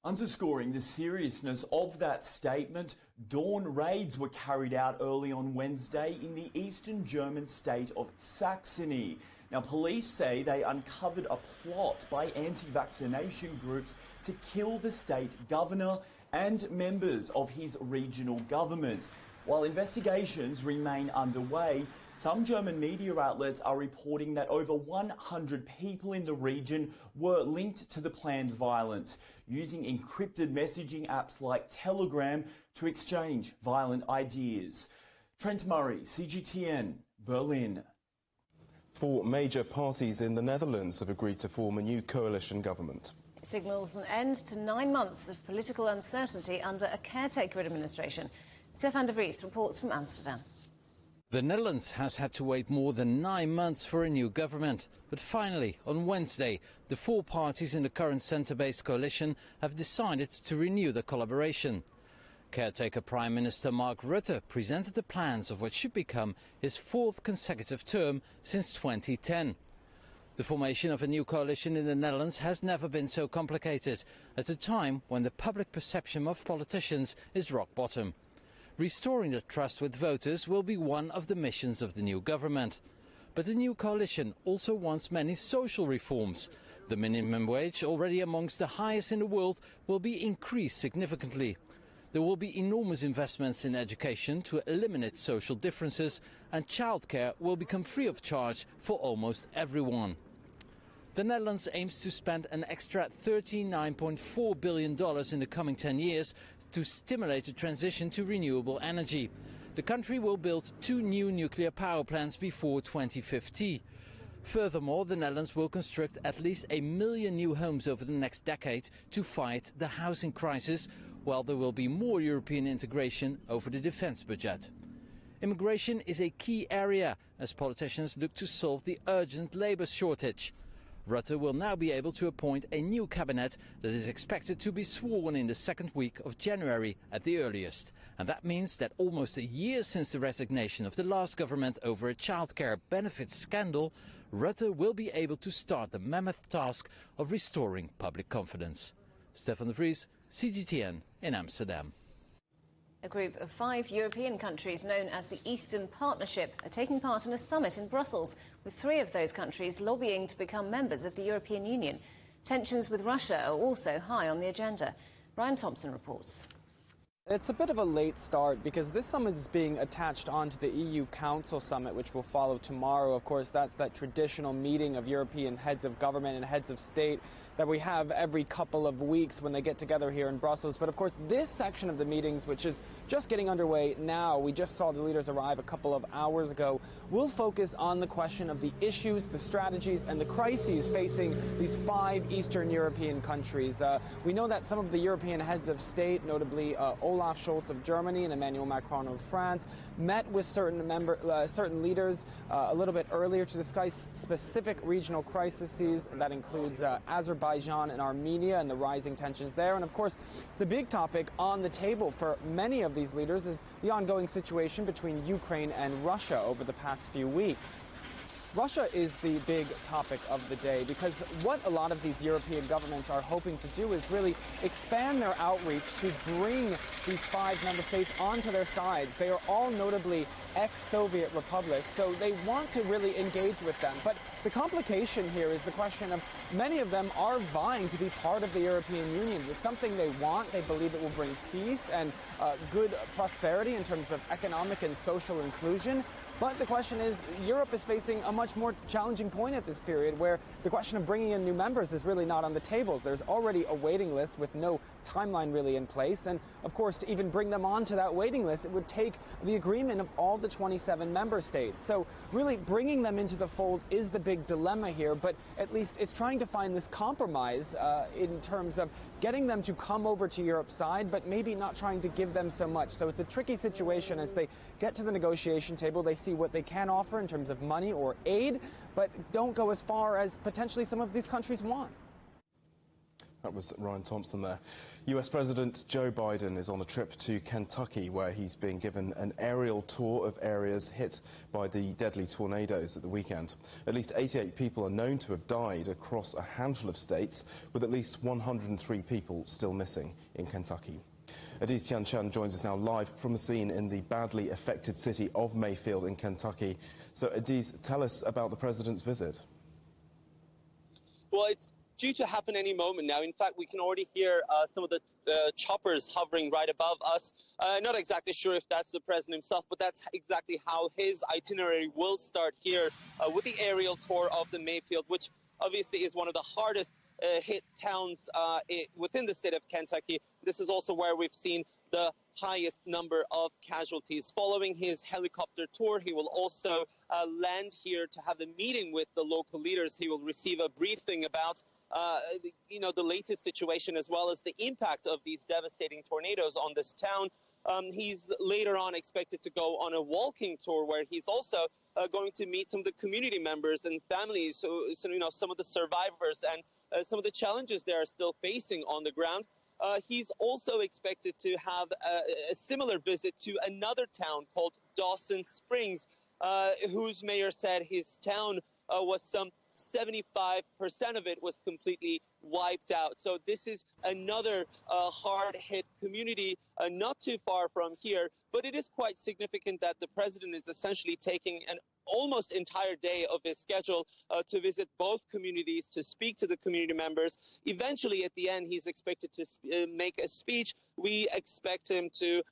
Underscoring the seriousness of that statement, dawn raids were carried out early on Wednesday in the eastern German state of Saxony. Now, police say they uncovered a plot by anti-vaccination groups to kill the state governor and members of his regional government. While investigations remain underway, some German media outlets are reporting that over 100 people in the region were linked to the planned violence, using encrypted messaging apps like Telegram to exchange violent ideas. Trent Murray, CGTN, Berlin. 4 major parties in the Netherlands have agreed to form a new coalition government. It signals an end to 9 months of political uncertainty under a caretaker administration. Stefan de Vries reports from Amsterdam. The Netherlands has had to wait more than 9 months for a new government. But finally, on Wednesday, the 4 parties in the current centre-based coalition have decided to renew the collaboration. Caretaker Prime Minister Mark Rutte presented the plans of what should become his fourth consecutive term since 2010. The formation of a new coalition in the Netherlands has never been so complicated, at a time when the public perception of politicians is rock bottom. Restoring the trust with voters will be one of the missions of the new government. But the new coalition also wants many social reforms. The minimum wage, already amongst the highest in the world, will be increased significantly. There will be enormous investments in education to eliminate social differences, and childcare will become free of charge for almost everyone. The Netherlands aims to spend an extra $39.4 billion in the coming 10 years to stimulate the transition to renewable energy. The country will build 2 new nuclear power plants before 2050. Furthermore, the Netherlands will construct at least 1 million new homes over the next decade to fight the housing crisis, while there will be more European integration over the defence budget. Immigration is a key area as politicians look to solve the urgent labour shortage. Rutte will now be able to appoint a new cabinet that is expected to be sworn in the second week of January at the earliest. And that means that almost a year since the resignation of the last government over a childcare benefits scandal, Rutte will be able to start the mammoth task of restoring public confidence. Stefan de Vries, CGTN in Amsterdam. A group of 5 European countries known as the Eastern Partnership are taking part in a summit in Brussels, with 3 of those countries lobbying to become members of the European Union. Tensions with Russia are also high on the agenda. Ryan Thompson reports. It's a bit of a late start because this summit is being attached onto the EU Council summit, which will follow tomorrow. Of course, that's that traditional meeting of European heads of government and heads of state that we have every couple of weeks when they get together here in Brussels. But of course, this section of the meetings, which is just getting underway now, we just saw the leaders arrive a couple of hours ago, will focus on the question of the issues, the strategies, and the crises facing these 5 Eastern European countries. We know that some of the European heads of state, notably Olaf Scholz of Germany and Emmanuel Macron of France, met with certain leaders a little bit earlier to discuss specific regional crises. That includes Azerbaijan and Armenia and the rising tensions there. And of course, the big topic on the table for many of these leaders is the ongoing situation between Ukraine and Russia over the past few weeks. Russia is the big topic of the day because what a lot of these European governments are hoping to do is really expand their outreach to bring these 5 member states onto their sides. They are all notably ex-Soviet republics, so they want to really engage with them. But the complication here is the question of many of them are vying to be part of the European Union. It's something they want. They believe it will bring peace and good prosperity in terms of economic and social inclusion. But the question is, Europe is facing a much more challenging point at this period where the question of bringing in new members is really not on the tables. There's already a waiting list with no timeline really in place. And of course, to even bring them onto that waiting list, it would take the agreement of all the 27 member states. So really bringing them into the fold is the big dilemma here. But at least it's trying to find this compromise in terms of getting them to come over to Europe's side, but maybe not trying to give them so much. So it's a tricky situation as they get to the negotiation table. They see what they can offer in terms of money or aid, but don't go as far as potentially some of these countries want. That was Ryan Thompson there. US President Joe Biden is on a trip to Kentucky where he's being given an aerial tour of areas hit by the deadly tornadoes at the weekend. At least 88 people are known to have died across a handful of states, with at least 103 people still missing in Kentucky. Adiz Tianchan joins us now live from the scene in the badly affected city of Mayfield in Kentucky. So Adiz, tell us about the president's visit. Well, it's due to happen any moment now. In fact, we can already hear some of the choppers hovering right above us. Not exactly sure if that's the president himself, but that's exactly how his itinerary will start here with the aerial tour of the Mayfield, which obviously is one of the hardest hit towns within the state of Kentucky. This is also where we've seen the highest number of casualties. Following his helicopter tour, he will also land here to have a meeting with the local leaders. He will receive a briefing about the latest situation as well as the impact of these devastating tornadoes on this town. He's later on expected to go on a walking tour where he's also going to meet some of the community members and families, so some of the survivors and some of the challenges they are still facing on the ground. he's also expected to have a similar visit to another town called Dawson Springs, whose mayor said his town was some 75% of it was completely wiped out. So this is another hard-hit community not too far from here, but it is quite significant that the president is essentially taking an almost entire day of his schedule to visit both communities, to speak to the community members. Eventually, at the end, he's expected to make a speech. We expect him to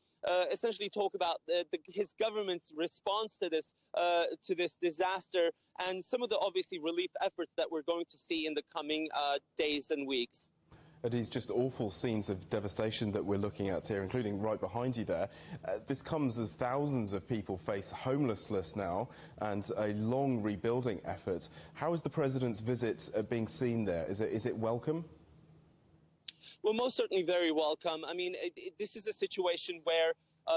essentially talk about his government's response to this disaster and some of the obviously relief efforts that we're going to see in the coming days and weeks. These just awful scenes of devastation that we're looking at here, including right behind you there. This comes as thousands of people face homelessness now and a long rebuilding effort. How is the president's visit being seen there? Is it welcome? Well, most certainly very welcome. I mean, this is a situation where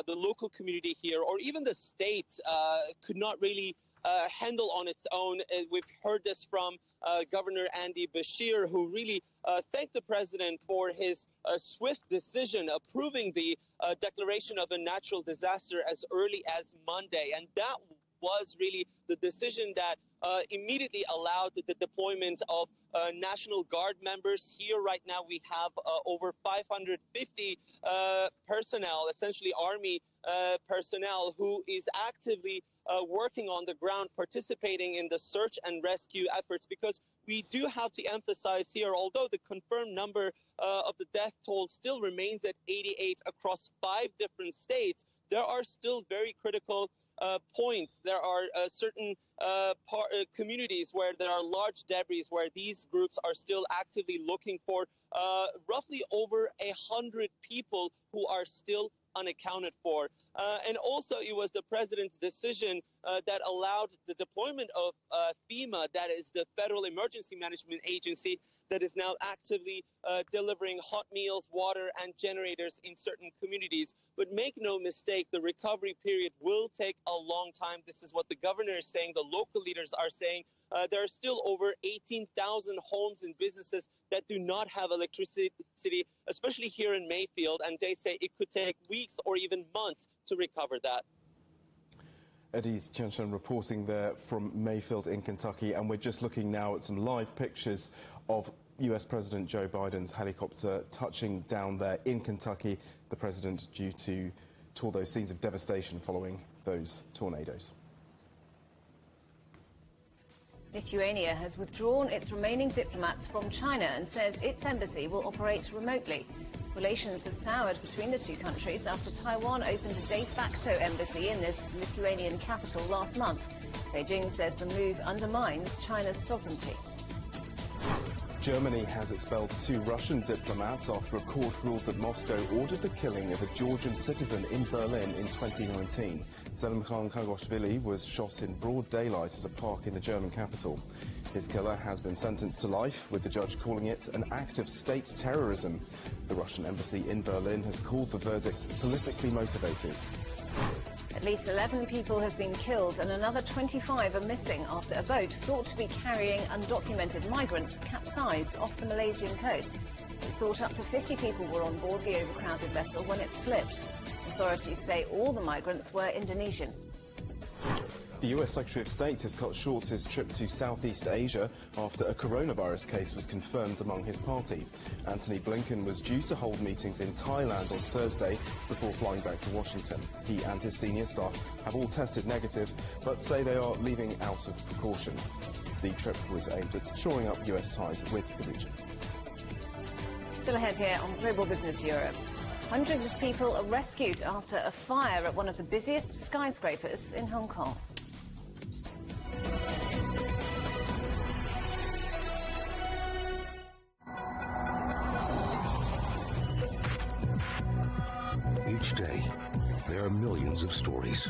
the local community here, or even the state, could not really handle on its own. We've heard this from Governor Andy Bashir, who really thanked the president for his swift decision approving the declaration of a natural disaster as early as Monday. And that was really the decision that immediately allowed the deployment of National Guard members. Here right now we have over 550 personnel, essentially Army personnel, who is actively working on the ground, participating in the search and rescue efforts, because we do have to emphasize here, although the confirmed number of the death toll still remains at 88 across 5 different states, there are still very critical points. There are certain communities where there are large debris, where these groups are still actively looking for roughly over 100 people who are still unaccounted for. And also it was the president's decision that allowed the deployment of FEMA, that is the Federal Emergency Management Agency, that is now actively delivering hot meals, water, and generators in certain communities. But make no mistake, the recovery period will take a long time. This is what the governor is saying, the local leaders are saying. There are still over 18,000 homes and businesses that do not have electricity, especially here in Mayfield, and they say it could take weeks or even months to recover that. Eddie's Chen reporting there from Mayfield in Kentucky, and we're just looking now at some live pictures of US President Joe Biden's helicopter touching down there in Kentucky. The president due to tour those scenes of devastation following those tornadoes. Lithuania has withdrawn its remaining diplomats from China and says its embassy will operate remotely. Relations have soured between the two countries after Taiwan opened a de facto embassy in the Lithuanian capital last month. Beijing says the move undermines China's sovereignty. Germany has expelled 2 Russian diplomats after a court ruled that Moscow ordered the killing of a Georgian citizen in Berlin in 2019. Zelimkhan Kangashvili was shot in broad daylight at a park in the German capital. His killer has been sentenced to life, with the judge calling it an act of state terrorism. The Russian embassy in Berlin has called the verdict politically motivated. At least 11 people have been killed and another 25 are missing after a boat thought to be carrying undocumented migrants capsized off the Malaysian coast. It's thought up to 50 people were on board the overcrowded vessel when it flipped. Authorities say all the migrants were Indonesian. The US Secretary of State has cut short his trip to Southeast Asia after a coronavirus case was confirmed among his party. Antony Blinken was due to hold meetings in Thailand on Thursday before flying back to Washington. He and his senior staff have all tested negative, but say they are leaving out of precaution. The trip was aimed at shoring up US ties with the region. Still ahead here on Global Business Europe. Hundreds of people are rescued after a fire at one of the busiest skyscrapers in Hong Kong. Each day, there are millions of stories.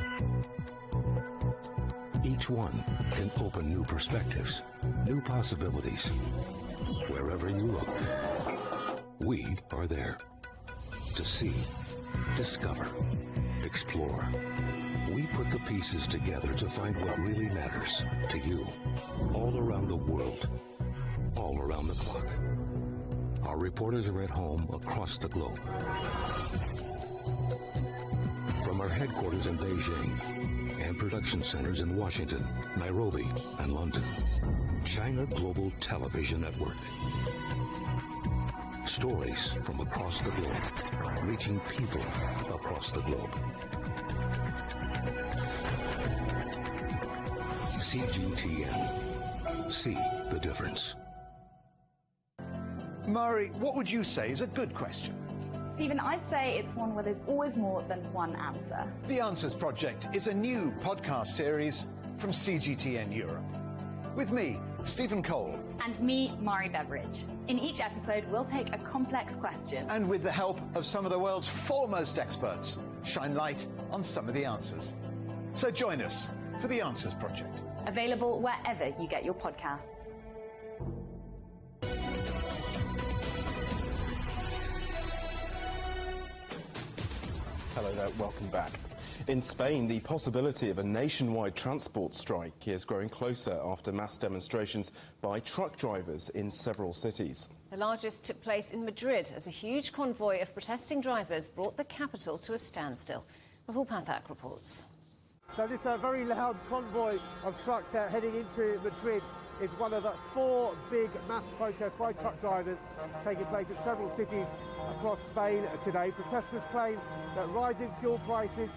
Each one can open new perspectives, new possibilities. Wherever you look, we are there. To see, discover, explore. We put the pieces together to find what really matters to you. All around the world, all around the clock. Our reporters are at home across the globe. From our headquarters in Beijing and production centers in Washington, Nairobi, and London, China Global Television Network. Stories from across the globe, reaching people across the globe. CGTN. See the difference. Mari, what would you say is a good question? Stephen, I'd say it's one where there's always more than one answer. The Answers Project is a new podcast series from CGTN Europe. With me, Stephen Cole. And me, Mari Beveridge. In each episode, we'll take a complex question. And with the help of some of the world's foremost experts, shine light on some of the answers. So join us for The Answers Project. Available wherever you get your podcasts. Hello there, welcome back. In Spain, the possibility of a nationwide transport strike is growing closer after mass demonstrations by truck drivers in several cities. The largest took place in Madrid as a huge convoy of protesting drivers brought the capital to a standstill. Rahul Pathak reports. So this very loud convoy of trucks heading into Madrid is one of 4 big mass protests by truck drivers taking place in several cities across Spain today. Protesters claim that rising fuel prices,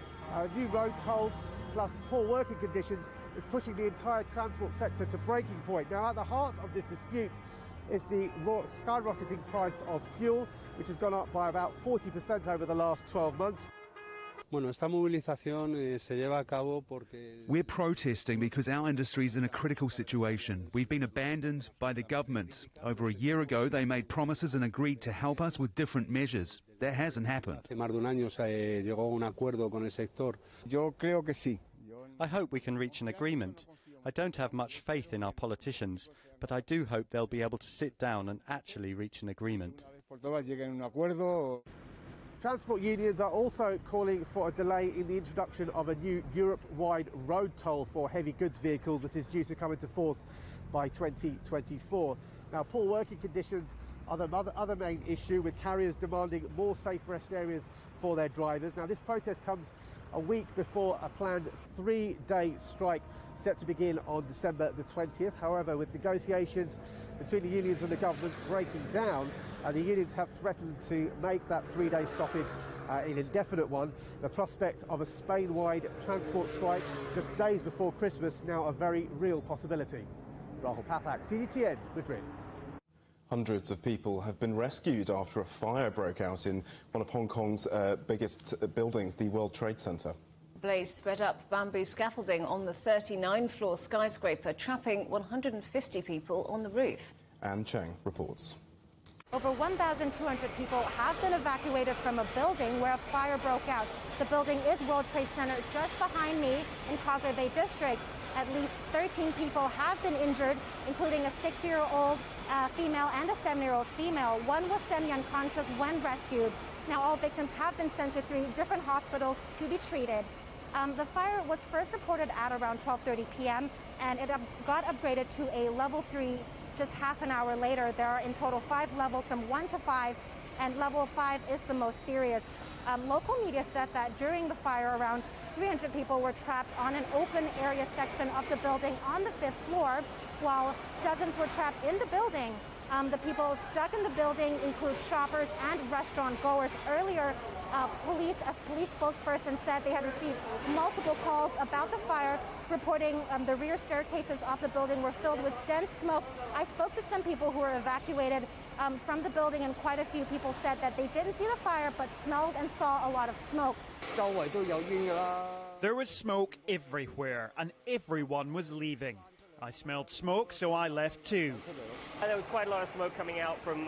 new road tolls, plus poor working conditions is pushing the entire transport sector to breaking point. Now, at the heart of this dispute is the skyrocketing price of fuel, which has gone up by about 40% over the last 12 months. We're protesting because our industry is in a critical situation. We've been abandoned by the government. Over a year ago, they made promises and agreed to help us with different measures. That hasn't happened. I hope we can reach an agreement. I don't have much faith in our politicians, but I do hope they'll be able to sit down and actually reach an agreement. Transport unions are also calling for a delay in the introduction of a new Europe-wide road toll for heavy goods vehicles, which is due to come into force by 2024. Now, poor working conditions are the other main issue, with carriers demanding more safe rest areas for their drivers. Now, this protest comes a week before a planned 3-day strike set to begin on December the 20th. However, with negotiations between the unions and the government breaking down, the unions have threatened to make that 3-day stoppage an indefinite one. The prospect of a Spain-wide transport strike just days before Christmas now a very real possibility. Rahul Pathak, CGTN, Madrid. Hundreds of people have been rescued after a fire broke out in one of Hong Kong's biggest buildings, the World Trade Center. The blaze spread up bamboo scaffolding on the 39-floor skyscraper, trapping 150 people on the roof. Anne Cheng reports. Over 1,200 people have been evacuated from a building where a fire broke out. The building is World Trade Center just behind me in Causeway Bay District. At least 13 people have been injured, including a 60-year-old female and a 70-year-old female. One was semi-unconscious when rescued. Now, all victims have been sent to 3 different hospitals to be treated. The fire was first reported at around 12:30 p.m. and it got upgraded to a level 3 just half an hour later. There are in total 5 levels from 1 to 5, and level 5 is the most serious. Local media said that during the fire, around 300 people were trapped on an open area section of the building on the 5th floor, while dozens were trapped in the building. The people stuck in the building include shoppers and restaurant goers. Earlier, a police spokesperson said they had received multiple calls about the fire, reporting the rear staircases of the building were filled with dense smoke. I spoke to some people who were evacuated from the building, and quite a few people said that they didn't see the fire but smelled and saw a lot of smoke. There was smoke everywhere and everyone was leaving. I smelled smoke, so I left too. There was quite a lot of smoke coming out from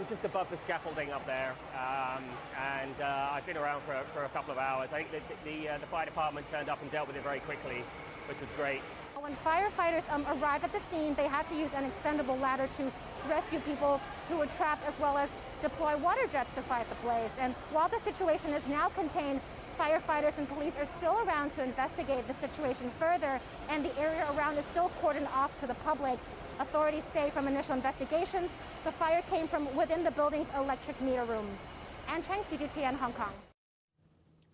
just above the scaffolding up there, and I've been around for a couple of hours. I think that the fire department turned up and dealt with it very quickly, which was great. When firefighters arrived at the scene, they had to use an extendable ladder to rescue people who were trapped, as well as deploy water jets to fight the blaze. And while the situation is now contained, firefighters and police are still around to investigate the situation further, and the area around is still cordoned off to the public. Authorities say from initial investigations, the fire came from within the building's electric meter room. Anne Cheng, CGTN, Hong Kong.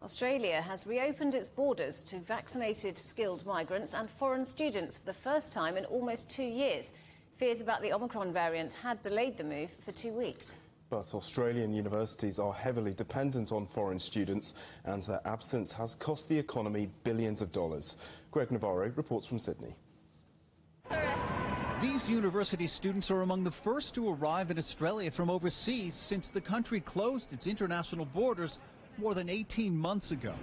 Australia has reopened its borders to vaccinated skilled migrants and foreign students for the first time in almost 2 years. Fears about the Omicron variant had delayed the move for 2 weeks. But Australian universities are heavily dependent on foreign students, and their absence has cost the economy billions of dollars. Greg Navarro reports from Sydney. These university students are among the first to arrive in Australia from overseas since the country closed its international borders more than 18 months ago.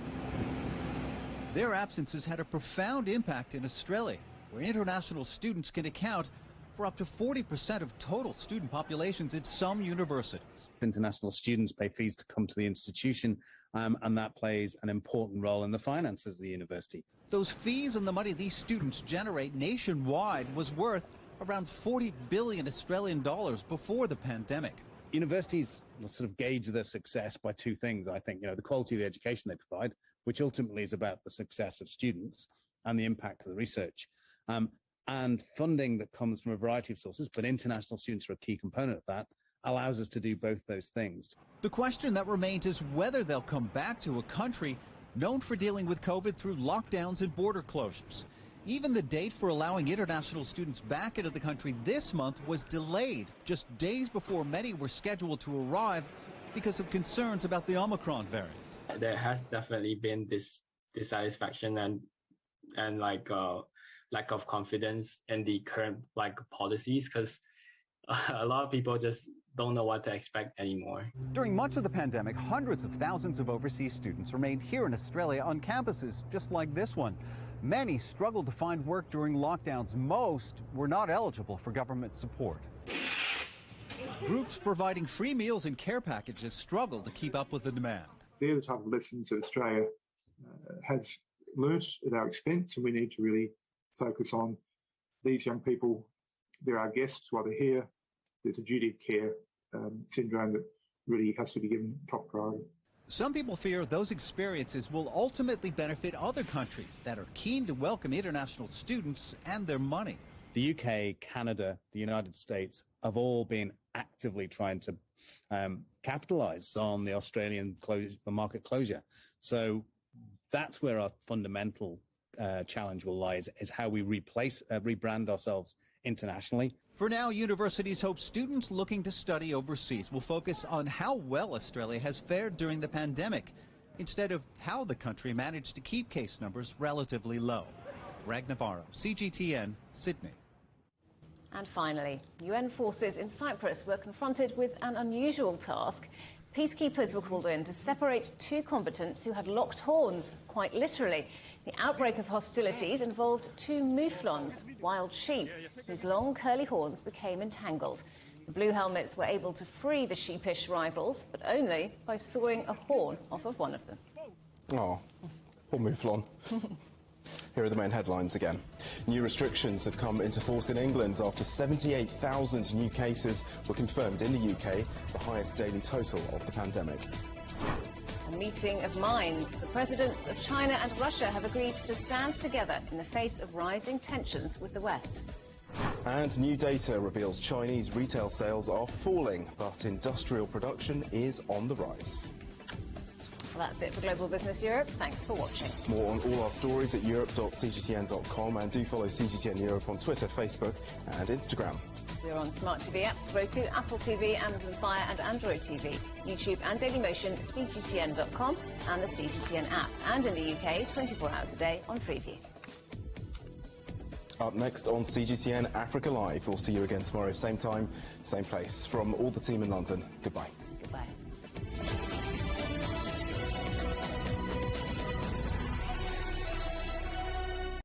Their absence has had a profound impact in Australia, where international students can account for up to 40% of total student populations in some universities. International students pay fees to come to the institution, and that plays an important role in the finances of the university. Those fees and the money these students generate nationwide was worth around 40 billion Australian dollars before the pandemic. Universities sort of gauge their success by two things, I think. The quality of the education they provide, which ultimately is about the success of students and the impact of the research. And funding that comes from a variety of sources, but international students are a key component of that, allows us to do both those things. The question that remains is whether they'll come back to a country known for dealing with COVID through lockdowns and border closures. Even the date for allowing international students back into the country this month was delayed just days before many were scheduled to arrive because of concerns about the Omicron variant. There has definitely been this dissatisfaction and lack of confidence in the current policies, because a lot of people just don't know what to expect anymore. During much of the pandemic, hundreds of thousands of overseas students remained here in Australia on campuses just like this one. Many struggled to find work during lockdowns. Most were not eligible for government support. Groups providing free meals and care packages struggle to keep up with the demand. They're the type of lessons that Australia has learnt at our expense, and we need to really focus on these young people. They're our guests while they're here. There's a duty of care syndrome that really has to be given top priority. Some people fear those experiences will ultimately benefit other countries that are keen to welcome international students and their money. The UK, Canada, the United States have all been actively trying to capitalise on the Australian market closure. So that's where our fundamental challenge will lie, is how we rebrand ourselves internationally. For now, universities hope students looking to study overseas will focus on how well Australia has fared during the pandemic, instead of how the country managed to keep case numbers relatively low. Greg Navarro, CGTN, Sydney. And finally, UN forces in Cyprus were confronted with an unusual task. Peacekeepers were called in to separate two combatants who had locked horns, quite literally. The outbreak of hostilities involved two mouflons, wild sheep, whose long curly horns became entangled. The blue helmets were able to free the sheepish rivals, but only by sawing a horn off of one of them. Oh, poor mouflon. Here are the main headlines again. New restrictions have come into force in England after 78,000 new cases were confirmed in the UK, the highest daily total of the pandemic. A meeting of minds. The presidents of China and Russia have agreed to stand together in the face of rising tensions with the West. And new data reveals Chinese retail sales are falling, but industrial production is on the rise. Well, that's it for Global Business Europe. Thanks for watching. More on all our stories at europe.cgtn.com, and do follow CGTN Europe on Twitter, Facebook and Instagram. We're on Smart TV apps, Roku, Apple TV, Amazon Fire and Android TV, YouTube and Dailymotion, CGTN.com and the CGTN app. And in the UK, 24 hours a day on Freeview. Up next on CGTN Africa Live. We'll see you again tomorrow, same time, same place. From all the team in London, goodbye.